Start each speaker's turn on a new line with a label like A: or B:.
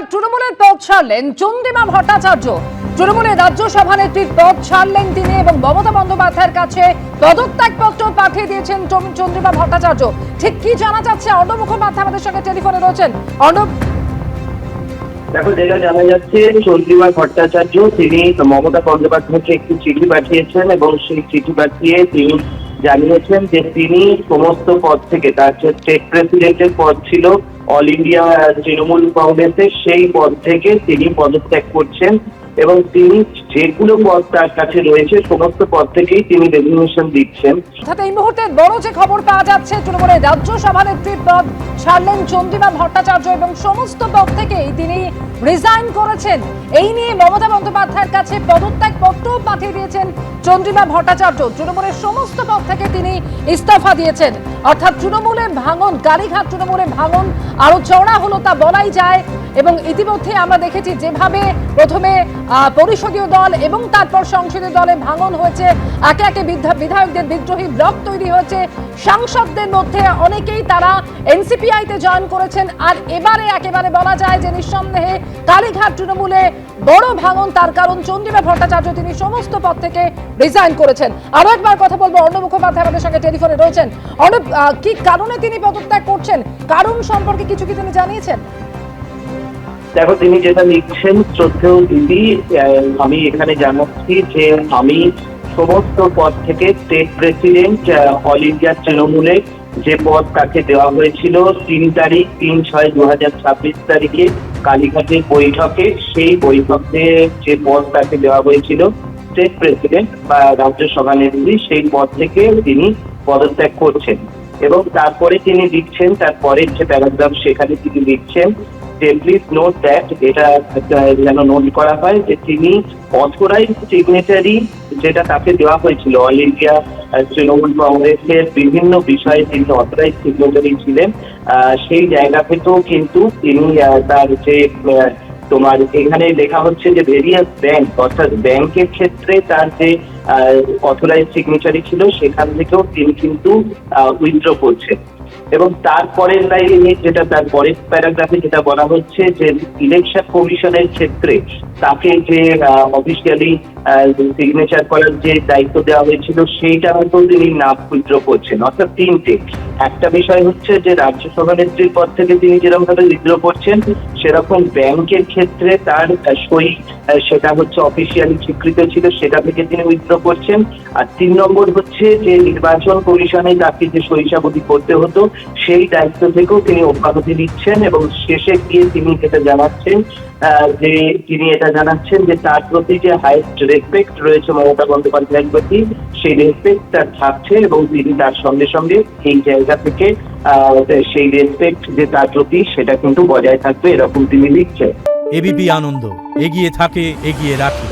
A: এবার তৃণমূলের পদ ছাড়লেন চন্দ্রিমা ভট্টাচার্য। তৃণমূলের রাজ্য সভানেত্রীর পদ ছাড়লেন তিনি এবং মমতা বন্দ্যোপাধ্যায়ের কাছে পদত্যাগপত্র পাঠিয়ে দিয়েছেন চন্দ্রিমা ভট্টাচার্য। ঠিক কি জানা যাচ্ছে? অর্ণব মুখোপাধ্যায় আমাদের সঙ্গে টেলিফোনে রয়েছেন। অর্ণব,
B: দেখো, যেটা জানা যাচ্ছে চন্দ্রিমা ভট্টাচার্য তিনি মমতা বন্দ্যোপাধ্যায়কে একটি চিঠি পাঠিয়েছেন এবং সেই চিঠি পাঠিয়ে তিনি জানিয়েছেন যে তিনি সমস্ত পদ থেকে, তার যে স্টেট প্রেসিডেন্টের পদ ছিল অল ইন্ডিয়া তৃণমূল কংগ্রেসের, সেই পদ থেকে তিনি পদত্যাগ করছেন এবং তিনি যেগুলো পদ তার কাছে রয়েছে সমস্ত পদ থেকেই তিনি রেজিগনেশন দিচ্ছেন।
A: অর্থাৎ এই মুহূর্তে বড় যে খবর পাওয়া যাচ্ছে, তৃণমূলের রাজ্য সভানেত্রীর পদ ছাড়লেন চন্দ্রিমা ভট্টাচার্য এবং সমস্ত পদ থেকেই তিনি রিজাইন করেছেন। এই নিয়ে মমতা বন্দ্যোপাধ্যায়ের কাছে পদত্যাগ পত্র পাঠিয়ে দিয়েছেন চন্দ্রিমা ভট্টাচার্য। তৃণমূলের সমস্ত পদ থেকে তিনি ইস্তফা দিয়েছেন। অর্থাৎ তৃণমূলের ভাঙন, কালীঘাট তৃণমূলের ভাঙন আরো চওড়া হলো তা বলাই যায়। এবং ইতিমধ্যে আমরা দেখেছি যেভাবে প্রথমে পরিষদীয় দল এবং তারপর সংসদীয় দলে ভাঙন হয়েছে, একে একে বিধায়কদের বিদ্রোহী ব্লক তৈরি হয়েছে, সাংসদদের মধ্যে অনেকেই তারা এনসিপিআইতে জয়েন করেছেন। আর এবারে একেবারে বলা যায় যে নিঃসন্দেহে কালীঘাট তৃণমূলে বড় ভাঙন, তার কারণ চন্দ্রিমা ভট্টাচার্য তিনি সমস্ত পদ থেকে রিজাইন করেছেন। আরো একবার কথা বলবো, অর্ণব মুখোপাধ্যায় আমাদের সঙ্গে টেলিফোনে রয়েছেন। অর্ণব, কি কারণে তিনি পদত্যাগ করছেন, কারণ সম্পর্কে কিছু কি তিনি জানিয়েছেন?
B: দেখো, তিনি যেটা লিখছেন, শ্রদ্ধেয় দিদি, আমি এখানে জানাচ্ছি যে আমি সমস্ত পদ থেকে স্টেট প্রেসিডেন্ট অল ইন্ডিয়া তৃণমূলে যে পদ তাকে দেওয়া হয়েছিল 3/6/2026 তারিখে কালীঘাটের বৈঠকে, সেই বৈঠকে যে পদ তাকে দেওয়া হয়েছিল স্টেট প্রেসিডেন্ট বা রাজ্য সভানেত্রী, সেই পদ থেকে তিনি পদত্যাগ করছেন। এবং তারপরে তিনি লিখছেন, তারপরের যে প্যারাগ্রাফ সেখানে তিনি লিখছেন যে প্লিজ নোট দ্যাট, এটা যেন নোট করা হয় যে তিনি অথরাইজড সিগনেচারি যেটা তাকে দেওয়া হয়েছিল অল ইন্ডিয়া তৃণমূল কংগ্রেসের বিভিন্ন বিষয়ে তিনি অথরাইজড সিগনেচারি ছিলেন, সেই জায়গা থেকেও কিন্তু তিনি তার যে তোমার এখানে লেখা হচ্ছে যে ভেরিয়াস ব্যাংক, অর্থাৎ ব্যাংকের ক্ষেত্রে তার যে অথরাইজড সিগনেচারি ছিল সেখান থেকেও তিনি কিন্তু উইথড্র করছেন। এবং তারপরের লাইনে যেটা তার পরের প্যারাগ্রাফে যেটা বলা হচ্ছে যে ইলেকশন কমিশনের ক্ষেত্রে তাকে যে অফিসিয়ালি সিগনেচার করার যে দায়িত্ব দেওয়া হয়েছিল সেইটা হয়তো তিনি না উইথড্র করছেন। অর্থাৎ তিনটে, একটা বিষয় হচ্ছে যে রাজ্য সভানেত্রীর পদ থেকে তিনি যেরকম ভাবে উইথড্র করছেন, সেরকম ব্যাংকের ক্ষেত্রে তার সই সেটা হচ্ছে অফিসিয়ালি স্বীকৃত ছিল, সেটা থেকে তিনি উইথড্র করছেন। আর 3 নম্বর হচ্ছে যে নির্বাচন কমিশনে তাকে যে সহিসাবধি করতে হতো সেই দায়িত্ব থেকেও তিনি অব্যাহতি নিচ্ছেন। এবং শেষে গিয়ে তিনি যেটা জানাচ্ছেন যে তার প্রতি যে হাইয়েস্ট রেসপেক্ট রয়েছে মমতা বন্দ্যোপাধ্যায়ের প্রতি, সেই রেসপেক্ট তার থাকছে এবং তিনি তার সঙ্গে সঙ্গে এই জায়গা থেকে সেই রেসপেক্ট যে তার প্রতি সেটা কিন্তু বজায় থাকবে, এরকম তিনি লিখছেন।
C: এবিপি আনন্দ, এগিয়ে থাকে, এগিয়ে রাখে।